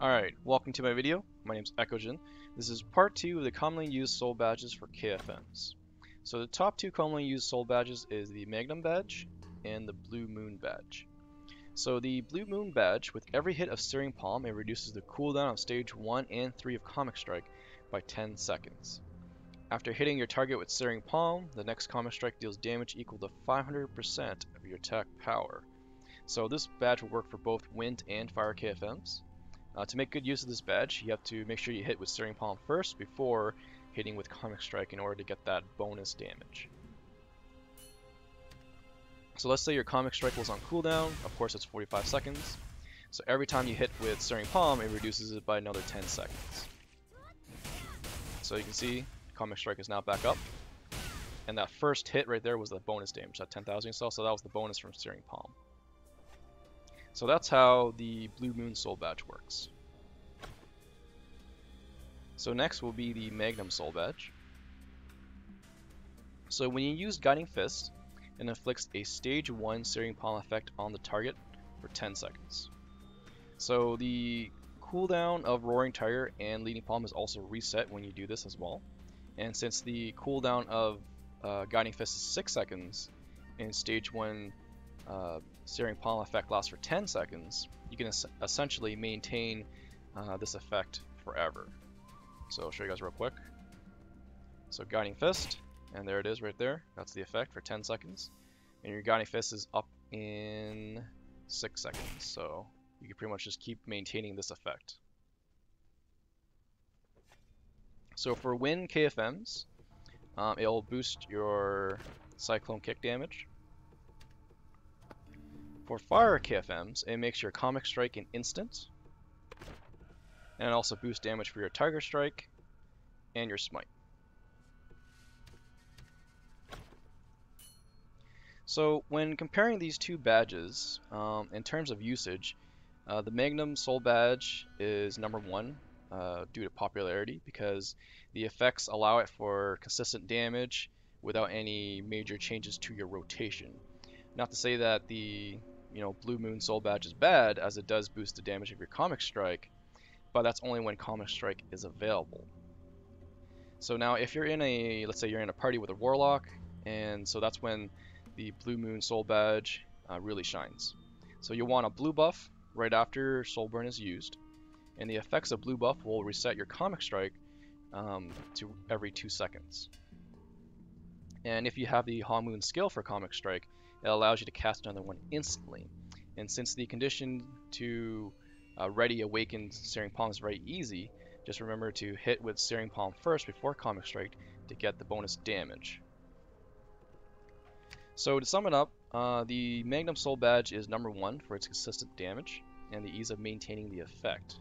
Alright, welcome to my video. My name is Eckogen. This is part 2 of the commonly used soul badges for KFMs. So the top 2 commonly used soul badges is the Magnum badge and the Blue Moon badge. So the Blue Moon badge, with every hit of Searing Palm, it reduces the cooldown of stage 1 and 3 of Comic Strike by 10 seconds. After hitting your target with Searing Palm, the next Comic Strike deals damage equal to 500% of your attack power. So this badge will work for both Wind and Fire KFMs. To make good use of this badge, you have to make sure you hit with Searing Palm first before hitting with Comic Strike in order to get that bonus damage. So let's say your Comic Strike was on cooldown, of course it's 45 seconds. So every time you hit with Searing Palm, it reduces it by another 10 seconds. So you can see Comic Strike is now back up. And that first hit right there was the bonus damage, that 10,000 you saw, so that was the bonus from Searing Palm. So that's how the Blue Moon Soul Badge works. So next will be the Magnum Soul Badge. So when you use Guiding Fist, it inflicts a stage 1 Searing Palm effect on the target for 10 seconds. So the cooldown of Roaring Tiger and Leading Palm is also reset when you do this as well. And since the cooldown of Guiding Fist is 6 seconds, and stage 1 Searing Palm effect lasts for 10 seconds, you can essentially maintain this effect forever. So I'll show you guys real quick. So Guiding Fist, and there it is right there. That's the effect for 10 seconds. And your Guiding Fist is up in 6 seconds. So you can pretty much just keep maintaining this effect. So for Wind KFMs, it'll boost your Cyclone Kick damage. For Fire KFMs, it makes your Comic Strike an instant, and it also boosts damage for your Tiger Strike and your Smite. So when comparing these two badges, in terms of usage, the Magnum Soul Badge is number 1 due to popularity, because the effects allow it for consistent damage without any major changes to your rotation. Not to say that the Blue Moon Soul Badge is bad, as it does boost the damage of your Comic Strike, but that's only when Comic Strike is available. So now if you're in let's say you're in a party with a Warlock, and so that's when the Blue Moon Soul Badge really shines. So you'll want a blue buff right after Soul Burn is used, and the effects of blue buff will reset your Comic Strike to every 2 seconds. And if you have the Ha Moon skill for Comic Strike, it allows you to cast another one instantly. And since the condition to ready awakened Searing Palm is very easy, just remember to hit with Searing Palm first before Comic Strike to get the bonus damage. So to sum it up, the Magnum Soul Badge is number 1 for its consistent damage and the ease of maintaining the effect.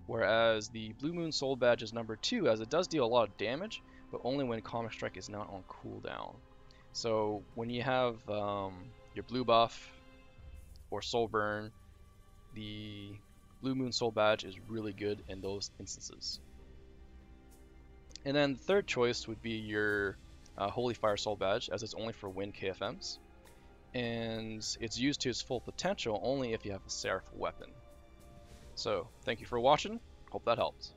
Whereas the Blue Moon Soul Badge is number 2, as it does deal a lot of damage, but only when Comic Strike is not on cooldown. So when you have your blue buff or Soul Burn, the Blue Moon Soul Badge is really good in those instances. And then the third choice would be your Holy Fire Soul Badge, as it's only for Wind KFMs. And it's used to its full potential only if you have a Seraph weapon. So thank you for watching, hope that helped.